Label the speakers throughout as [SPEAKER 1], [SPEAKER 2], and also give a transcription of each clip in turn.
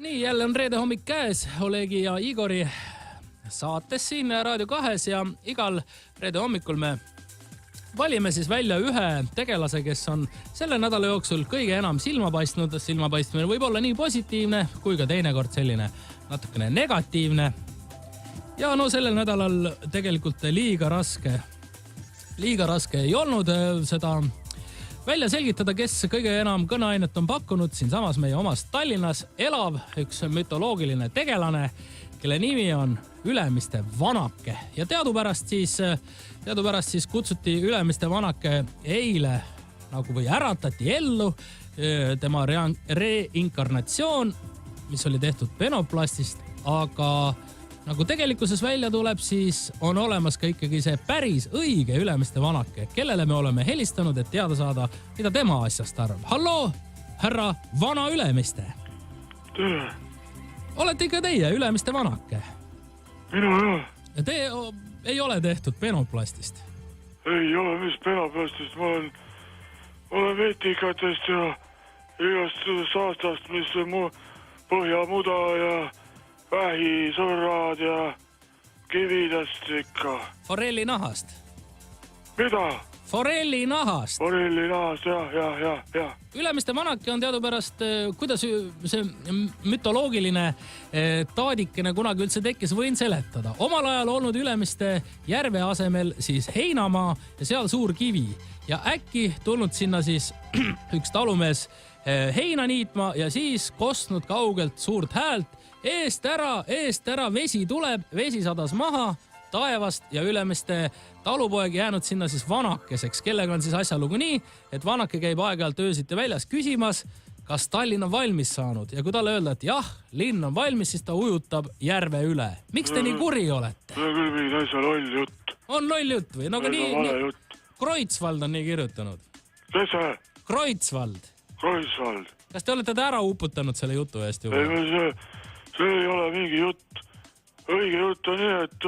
[SPEAKER 1] Nii, jälle on reede hommik käes, Olegi ja Igori saates siin Raadio 2 ja igal reede hommikul me valime siis välja ühe tegelase, kes on selle nädala jooksul kõige enam silma paistnud. Silmapaistmine võib olla nii positiivne kui ka teinekord selline natukene negatiivne. Ja no sellel nädalal tegelikult liiga raske ei olnud seda välja selgitada, kes kõige enam kõneainet on pakkunud siin samas meie omas Tallinnas elav üks mütoloogiline tegelane, kelle nimi on Ülemiste vanake. Ja teadupärast siis kutsuti Ülemiste vanake eile või äratati ellu tema reinkarnatsioon, mis oli tehtud penoplastist, aga nagu tegelikkuses välja tuleb, siis on olemas ka ikkagi see päris õige Ülemiste vanake, kellele me oleme helistanud, et teada saada, mida tema asjast arvab. Halloo, härra Vana Ülemiste.
[SPEAKER 2] Tere.
[SPEAKER 1] Olete ikka teie Ülemiste vanake?
[SPEAKER 2] Mina jah.
[SPEAKER 1] Te ei ole tehtud penoplastist?
[SPEAKER 2] Ei ole, mis penoplastist. Ma olen vetikatest ja igast saastast, mis põhjamuda ja vähisõrrad ja kividest ikka.
[SPEAKER 1] Forelli nahast?
[SPEAKER 2] Mida?
[SPEAKER 1] Forelli nahast?
[SPEAKER 2] Forelli nahast, jah.
[SPEAKER 1] Ülemiste vanake on teadupärast, kuidas see mütoloogiline taadikene kunagi üldse tekkis, võin seletada. Omal ajal olnud Ülemiste järve asemel siis heinamaa ja seal suur kivi. Ja äkki tulnud sinna siis üks talumees heina niitma ja siis kostnud kaugelt suurt häält. Eest ära, vesi tuleb, vesi sadas maha taevast ja Ülemiste talupoeg jäänud sinna siis vanakeseks, kellega on siis asjalugu nii, et vanake käib aeg-ajalt öösiti väljas küsimas, kas Tallinn on valmis saanud ja kui talle öelda, et jah, linn on valmis, siis ta ujutab järve üle. Miks te nii kuri olete?
[SPEAKER 2] See on küll mingi täitsa loll jutt.
[SPEAKER 1] On loll jutt või? No, nii, Kreutzwald on nii kirjutanud.
[SPEAKER 2] Kes see?
[SPEAKER 1] Kreutzwald. Kas te olete ta ära uputanud selle jutu eest juba?
[SPEAKER 2] Ei, see ei ole mingi jutt. Õige jutt on nii, et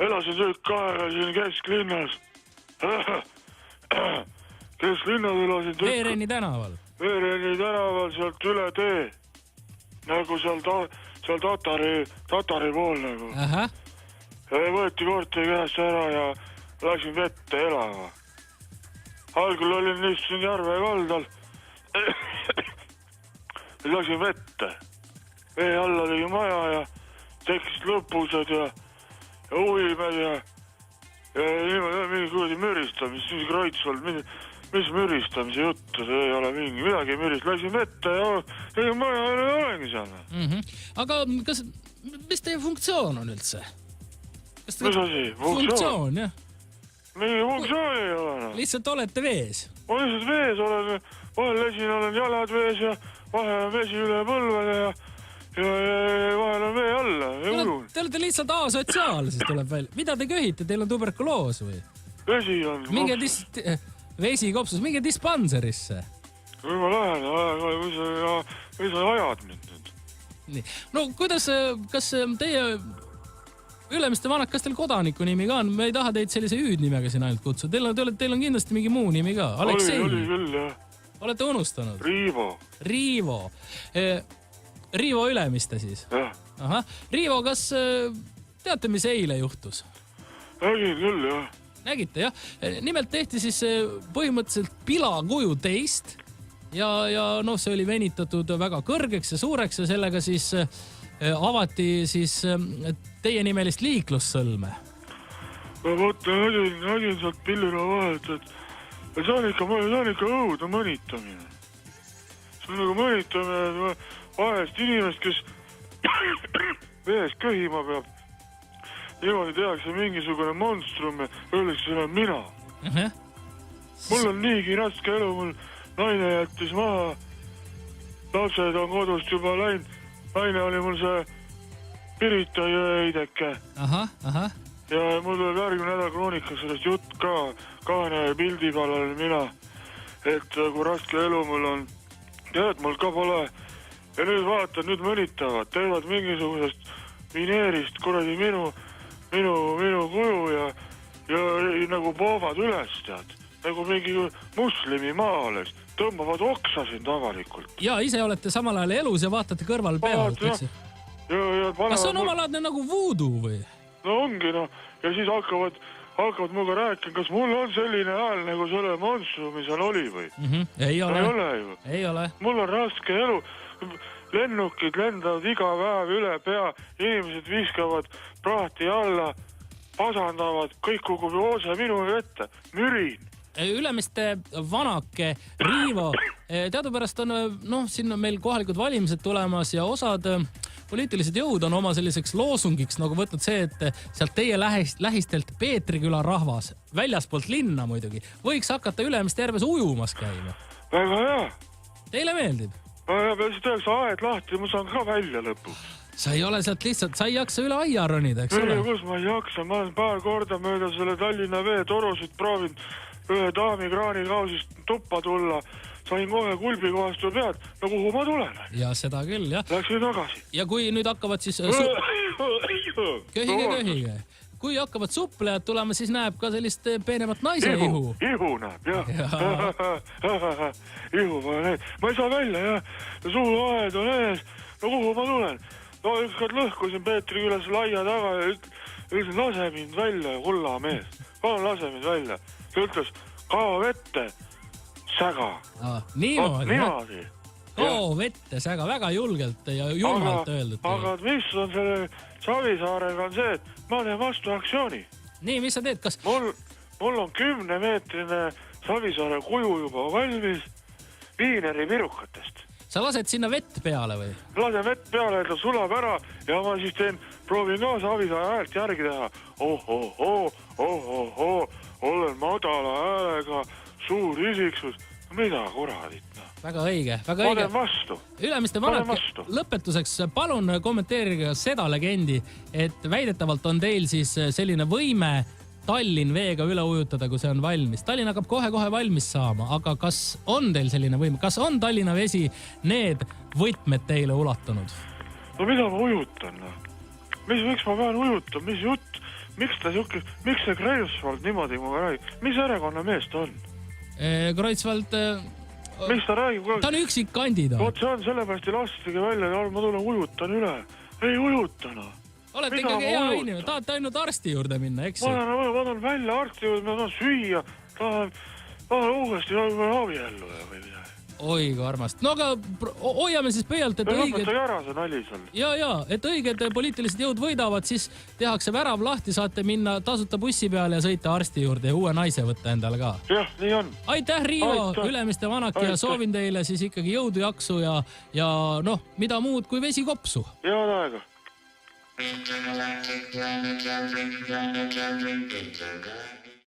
[SPEAKER 2] elasin tükk aega siin kesklinnas. Kesklinnas elasin tükk.
[SPEAKER 1] Veerenni tänaval?
[SPEAKER 2] Veerenni tänaval sealt üle tee. Nagu seal Tatari pool nagu.
[SPEAKER 1] Aha.
[SPEAKER 2] Võeti korteri käest ära ja läksin vette elama. Algul olin lihtsalt järve kaldal. Läksin vette. Vee alla tegi maja ja tekkisid lõpused ja uimed ja niimoodi mingi kuradi müristamis, mis Kreutzwald, mis müristamise juttu, see ei ole midagi mürist. Läksin vette ja tegin maja ja olengi seal.
[SPEAKER 1] Aga mis teie funktsioon on üldse?
[SPEAKER 2] Mis asi?
[SPEAKER 1] Funktsioon, jah.
[SPEAKER 2] Mingi funktsioon ei ole.
[SPEAKER 1] Lihtsalt olete vees?
[SPEAKER 2] Ma lihtsalt vees olen, vahel lesin, olen jalad vees ja vahel on vesi üle põlvele ja vahel on vee alla.
[SPEAKER 1] Te olete lihtsalt asotsiaal, siis tuleb välja. Mida te köhite? Teil on tuberkuloos või?
[SPEAKER 2] Vesi on
[SPEAKER 1] vesi kopsus, minge dispanserisse.
[SPEAKER 2] Kui ma lähen, või sa ajad mind nüüd?
[SPEAKER 1] Nii. No kuidas, kas teie Ülemiste vanak, kas teil kodaniku nimi ka on? Me ei taha teid sellise hüüdnimega siin ainult kutsu. Teil on kindlasti mingi muu nimi ka. Aleksei.
[SPEAKER 2] Oli küll, jah.
[SPEAKER 1] Olete unustanud?
[SPEAKER 2] Riivo.
[SPEAKER 1] Riivo Ülemiste siis?
[SPEAKER 2] Jah.
[SPEAKER 1] Aha. Riivo, kas teate, mis eile juhtus?
[SPEAKER 2] Nägin küll, jah.
[SPEAKER 1] Nägite, jah. Nimelt tehti siis põhimõtteliselt pilakuju teist ja see oli venitatud väga kõrgeks ja suureks ja sellega siis avati siis teie nimelist liiklussõlme.
[SPEAKER 2] Ma nägin sealt pillina vahelt, et see on ikka õudne mõnitamine. See on nagu mõnitamine vahest inimest, kes vees köhima peab. Niimoodi tehakse mingisugune monstrum ja öeldakse, see on mina. Mul on niigi raske elu, mul naine jättis maha. Lapsed on kodust juba läinud. Naine oli mul see Pirita jõeideke.
[SPEAKER 1] Aha.
[SPEAKER 2] Ja mul tuleb järgmine nädal Kroonikas sellest jutt ka. Kaane pildi peal olen mina. Et kui raske elu mul on. Tead, mul ka pole. Ja nüüd vaatad, nüüd mõnitavad. Teevad mingisugusest mineerist kuradi minu kuju ja nagu poovad üles, tead. Nagu mingi muslimi maa oleks. tõmbavad oksa sind avalikult.
[SPEAKER 1] Ja ise olete samal ajal elus ja vaatate kõrval pealt, eks? Kas see on omalaadne nagu voodoo või?
[SPEAKER 2] No ongi, no. Ja siis hakkavad muga rääkima, kas mul on selline hääl nagu selle Monstru, mis seal oli või?
[SPEAKER 1] Ei ole.
[SPEAKER 2] Ei ole ju.
[SPEAKER 1] Ei ole.
[SPEAKER 2] Mul on raske elu. Lennukid lendavad iga päev üle pea, inimesed viskavad praati alla, pasandavad, kõik kukub oose minu ette, mürin.
[SPEAKER 1] Ülemiste Vanake, Riivo, teadupärast on, siin on meil kohalikud valimised tulemas ja osad poliitilised jõud on oma selliseks loosungiks nagu võtnud see, et sealt teie lähistelt Peetriküla rahvas, väljaspoolt linna muidugi, võiks hakata Ülemiste järves ujumas käima.
[SPEAKER 2] Väga hea.
[SPEAKER 1] Teile meeldib?
[SPEAKER 2] Ja siis tehakse aed lahti, ma saan ka välja lõpuks.
[SPEAKER 1] Sa ei ole sealt lihtsalt, sa ei jaksa üle aia ronida, eks ole?
[SPEAKER 2] Kus ma ei jaksa, ma olen paar korda mööda selle Tallinna veetorusid proovinud ühe daami kraanikausist tuppa tulla, sain kohe kulbi kohast pead, no kuhu ma tulen?
[SPEAKER 1] Ja seda küll, jah.
[SPEAKER 2] Läksin tagasi.
[SPEAKER 1] Ja kui nüüd hakkavad siis... Köhige. Kui hakkavad suplejad tulema, siis näeb ka sellist peenemat naise ihu.
[SPEAKER 2] Ihu näeb, jah. Ihu ma näeb. Ma ei saa välja, jah. Suuaed on ees. No kuhu ma tulen? No ükskord lõhkusin Peetrikülas laia taga ja ütlesin, lase mind välja, hulla mees. Palun lase mind välja. Ta ütles, kao vette, säga.
[SPEAKER 1] Niimoodi. Kao vette, säga. Väga julgelt ja julmalt öeldud.
[SPEAKER 2] Aga mis on selle Savisaarega on see, et ma teen vastu aktsiooni.
[SPEAKER 1] Nii, mis sa teed? Kas...
[SPEAKER 2] Mul on 10-meetrine Savisaare kuju juba valmis viineri virukatest.
[SPEAKER 1] Sa lased sinna vett peale või?
[SPEAKER 2] Lasen vett peale, et ta sulab ära ja ma siis proovin ka Savisaare häält järgi teha. Olen madala häälega, suur isiksus. Mida kuradit?
[SPEAKER 1] Väga õige.
[SPEAKER 2] Ma teen vastu.
[SPEAKER 1] Ülemiste Vanake, lõpetuseks palun kommenteerige seda legendi, et väidetavalt on teil siis selline võime Tallinn veega üle ujutada, kui see on valmis. Tallinn hakkab kohe valmis saama, aga kas on teil selline võime? Kas on Tallinna vesi need võtmed teile ulatunud?
[SPEAKER 2] No mida ma ujutan? Miks ma pean ujutama? Mis jutt? Miks see Kreuzvald niimoodi muga räägib? Mis erakonna mees ta on?
[SPEAKER 1] Kreuzvald...
[SPEAKER 2] Mis ta räägib?
[SPEAKER 1] Ta on üksik kandidaat.
[SPEAKER 2] Vot see on sellepärast ja lastige välja, ma tulen ujutan üle. Ei ujutana.
[SPEAKER 1] Olete ikkagi hea inimene, tahate ainult arsti juurde minna, eks?
[SPEAKER 2] Ma tahan välja arsti juurde, ma tahan süüa, tahan uuesti abiellu või midagi.
[SPEAKER 1] Oi, kui armast. No aga hoiame siis pöialt, et
[SPEAKER 2] lõpetage ära see nali seal.
[SPEAKER 1] Ja, et õiged poliitilised jõud võidavad, siis tehakse värav lahti, saate minna tasuta bussi peale ja sõita arsti juurde ja uue naise võtta endale ka.
[SPEAKER 2] Jah, nii on.
[SPEAKER 1] Aitäh, Riivo, Ülemiste Vanake ja soovin teile siis ikkagi jõudu, jaksu ja mida muud kui vesikopsu.
[SPEAKER 2] Head aega.
[SPEAKER 3] Thank you.